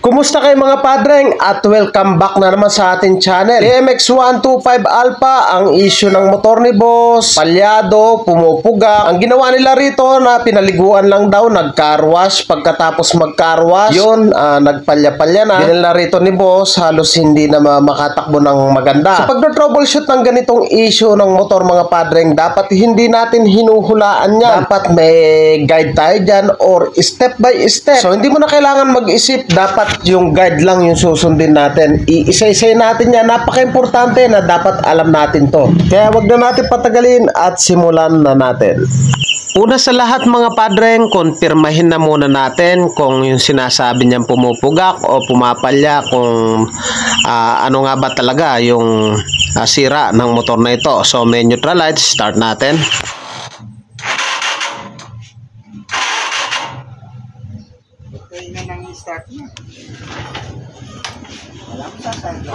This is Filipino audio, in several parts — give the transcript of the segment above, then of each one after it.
Kumusta kayo mga padreng at welcome back na naman sa ating channel. DMX125 Alpha ang issue ng motor ni boss, palyado, pumupuga. Ang ginawa nila rito na pinaliguan lang daw, nag-car wash. Pagkatapos mag-car wash, yun, nagpalya-palya na. Ginila rito ni boss, halos hindi na makatakbo ng maganda. Sa pag-troubleshoot ng ganitong issue ng motor mga padreng, dapat hindi natin hinuhulaan yan. Dapat may guide tayo dyan or step by step. So hindi mo na kailangan mag-isip, dapat yung guide lang yung susundin natin. Iisa-isay natin yan. Napaka-importante na dapat alam natin to. Kaya wag na natin patagalin at simulan na natin. Una sa lahat mga padreng, kumpirmahin na muna natin kung yung sinasabi niyang pumupugak o pumapalya, kung ano nga ba talaga yung sira ng motor na ito. So may neutral light, start natin. Okay na nang start niya. Wala ko sasagla.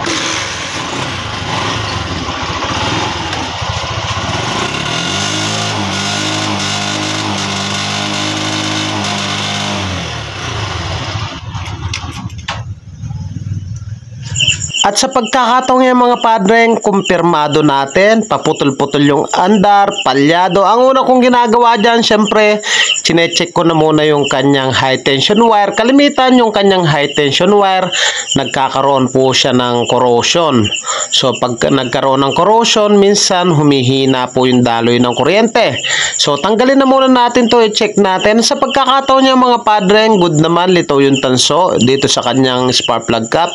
At sa pagkakataong yan mga padreng, kumpirmado natin, paputol-putol yung andar, palyado. Ang una kong ginagawa dyan, syempre, chinecheck ko na muna yung kanyang high tension wire. Kalimitan yung kanyang high tension wire, nagkakaroon po siya ng corrosion. So pag nagkaroon ng corrosion, minsan humihina po yung daloy ng kuryente. So tanggalin na muna natin to, i-check natin. Sa pagkakataon niya mga padreng, good naman, lito yung tanso dito sa kanyang spark plug cap.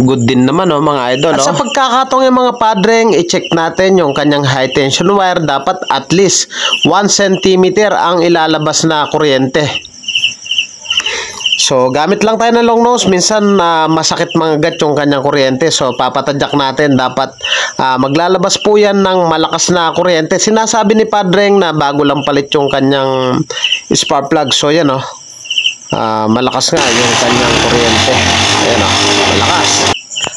Good din naman mga idol. At sa pagkakataong yung mga padreng, i-check natin yung kanyang high tension wire. Dapat at least 1 cm ang ilalabas na kuryente. So gamit lang tayo ng long nose. Minsan masakit mangagat yung kanyang kuryente. So papatadyak natin. Dapat maglalabas po yan ng malakas na kuryente. Sinasabi ni padreng na bago lang palit yung kanyang spark plug. So yan malakas nga yung kanyang kuryente. Ayan malakas.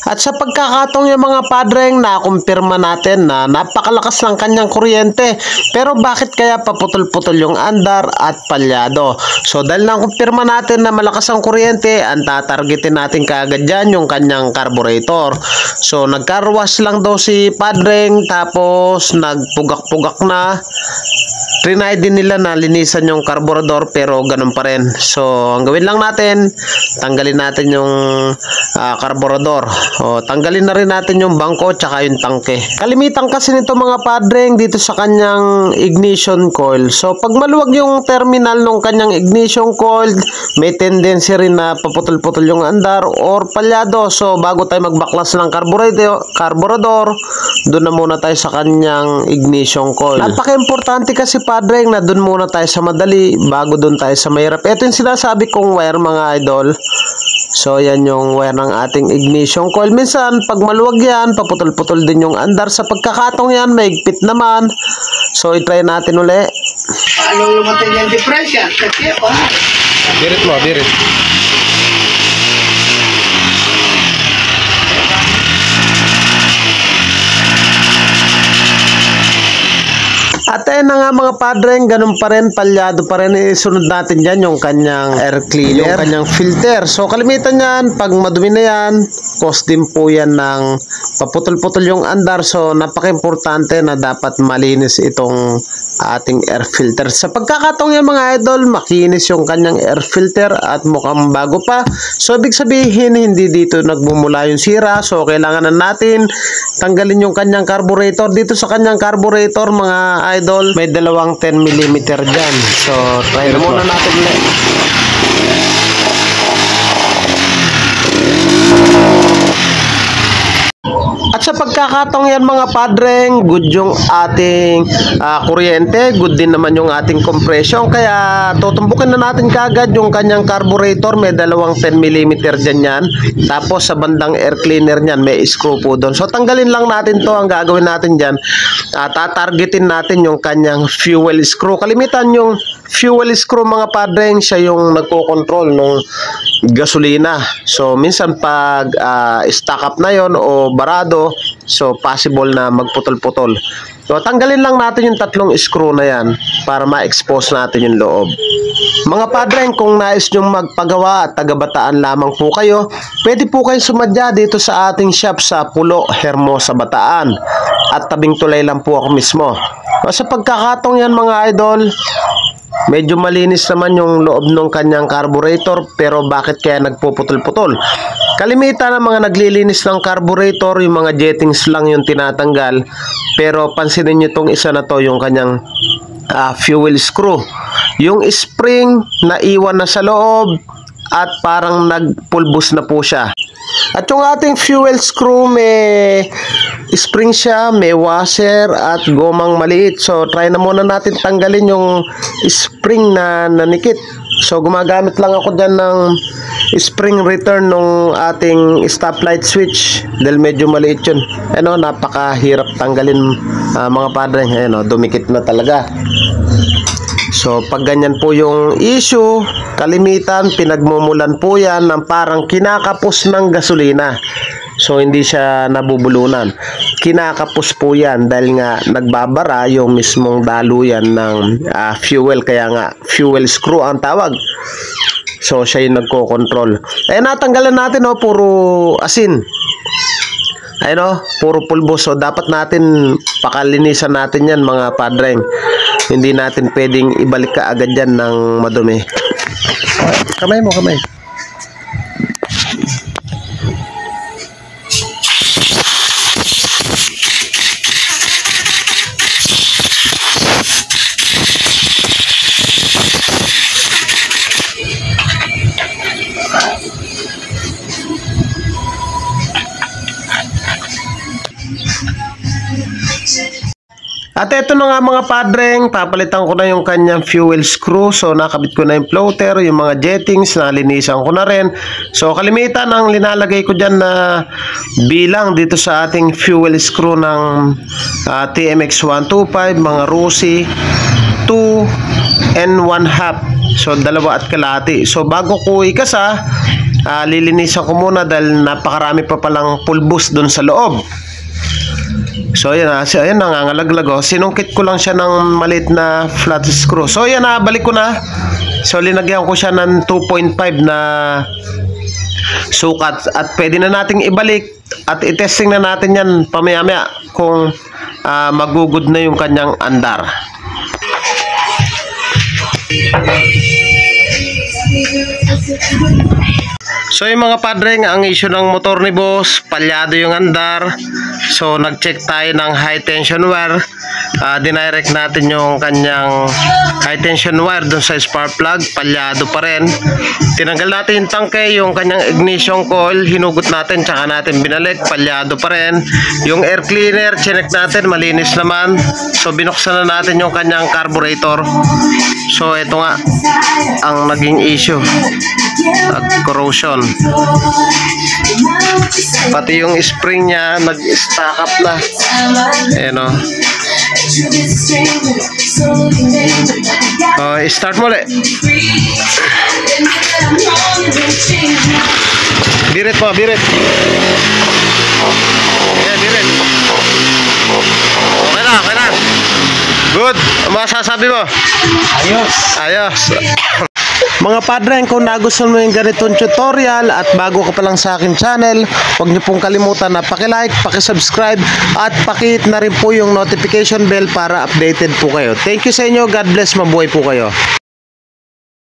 At sa pagkakataong yung mga padreng, nakumpirma natin na napakalakas ng kanyang kuryente. Pero bakit kaya paputol-putol yung andar at palyado? So dahil nakumpirma natin na malakas ang kuryente, ang tatargetin natin kaagad dyan yung kanyang carburetor. So nag-car wash lang daw si padreng, tapos nagpugak-pugak na. Trinay din nila na linisan yung carburetor pero ganun pa rin. So ang gawin lang natin, tanggalin natin yung carburetor. O tanggalin na rin natin yung bangko tsaka yung tangke. Kalimitan kasi nito mga padreng dito sa kanyang ignition coil. So pag maluwag yung terminal ng kanyang ignition coil, may tendency rin na paputol-putol yung andar or palyado. So bago tayo magbaklas ng carburetor, doon na muna tayo sa kanyang ignition coil. Napaka-importante kasi padreng na doon muna tayo sa madali bago doon tayo sa mahirap. Ito yung sinasabi kong wire mga idol. So yan yung wire ng ating ignition coil. Minsan pag maluwag yan, paputol-putol din yung andar. Sa pagkakataong yan, maigpit naman. So i-try natin uli. Paano yung matanyang depression? Kasi pa. Birit mo, birit. At ayun na nga mga padreng, ganun pa rin, palyado pa rin. Isunod natin dyan yung kanyang air cleaner, yung kanyang filter. So kalimitan yan, pag madumi na yan, cause din po yan ng paputol-putol yung andar. So napaka-importante na dapat malinis itong ating air filter. Sa pagkakataong yan mga idol, makinis yung kanyang air filter at mukhang bago pa. So ibig sabihin, hindi dito nagmumula yung sira. So kailangan na natin tanggalin yung kanyang carburetor. Dito sa kanyang carburetor mga idol, may dalawang 10mm dyan. So try na muna natin ulit. At sa pagkakataong yan mga padreng, good yung ating kuryente, good din naman yung ating compression. Kaya tutumbukin na natin kagad yung kanyang carburetor. May dalawang 10mm dyan yan. Tapos sa bandang air cleaner nyan, may screw po doon. So tanggalin lang natin to. Ang gagawin natin dyan, tatargetin natin yung kanyang fuel screw. Kalimitan yung fuel screw mga padreng, siya yung nagko-control ng gasolina. So minsan pag stock up na yon o barado, So possible na magputol-putol. So tanggalin lang natin yung 3 screw na yan para ma-expose natin yung loob. Mga padreng, kung nais nyong magpagawa at taga-Bataan lamang po kayo, pwede po kayong sumadya dito sa ating shop sa Pulo, Hermosa, Bataan. At tabing tulay lang po ako mismo. O, sa pagkakatong yan mga idol, medyo malinis naman yung loob ng kanyang carburetor, pero bakit kaya nagpuputol-putol? Kalimitan ng mga naglilinis ng carburetor, yung mga jettings lang yung tinatanggal. Pero pansinin nyo tong isa na to, yung kanyang fuel screw. Yung spring na iwan na sa loob at parang nagpulbos na po siya. At yung ating fuel screw, may spring siya, may washer at gomang maliit. So try na muna natin tanggalin yung spring na nanikit. So gumagamit lang ako dyan ng spring return ng ating stoplight switch dahil medyo maliit yun. Ano, napakahirap tanggalin mga padre. Ano, dumikit na talaga. So pag ganyan po yung issue, kalimitan pinagmumulan po yan ng parang kinakapos ng gasolina. So hindi siya nabubulunan. Kinakapos po yan dahil nga nagbabara yung mismong daluyan ng fuel, kaya nga fuel screw ang tawag. So siya yung nagko-control. Eh natanggalan natin puro asin. Ayun puro pulbo. So dapat natin pakalinisan natin yan mga padreng. Hindi natin pwedeng ibalik ka agad yan ng madumi. Kamay mo, kamay. At eto na nga mga padreng, papalitan ko na yung kanyang fuel screw. So nakabit ko na yung floater, yung mga jettings, nalinisan ko na rin. So kalimitan ang linalagay ko dyan na bilang dito sa ating fuel screw ng TMX 125, mga Rusi 2 and 1/2. So 2.5. So bago ko ikasa, lilinisan ko muna dahil napakarami pa palang pulbos dun sa loob. So ayan nangangalaglag. Sinungkit ko lang siya ng maliit na flat screw. So ayan balik ko na. So linagyan ko siya ng 2.5 na sukat at pwede na nating ibalik at i-testing na natin yan pamaya-maya kung magugod na yung kanyang andar. So yung mga padreng, ang issue ng motor ni boss, palyado yung andar. So nag-check tayo ng high tension wire. Dinirect natin yung kanyang high tension wire dun sa spark plug, palyado pa rin. Tinanggal natin yung tangke, yung kanyang ignition coil, hinugot natin, tsaka natin binalik, palyado pa rin. Yung air cleaner, chinek natin, malinis naman. So binuksan na natin yung kanyang carburetor. So ito nga ang naging issue at corrosion. Pati yung spring niya nag-stack up na. Ayan start mo ulit. Birit mo, birit. Yeah, birit. Okay na, okay na. Good. Ano masasabi mo? Ayos. Ayos. Mga padreng, kung nagustuhan mo yung ganitong tutorial at bago ka pa lang sa akin channel, huwag niyo pong kalimutan na paki-like, paki-subscribe at paki-hit na rin po yung notification bell para updated po kayo. Thank you sa inyo. God bless. Mabuhay po kayo.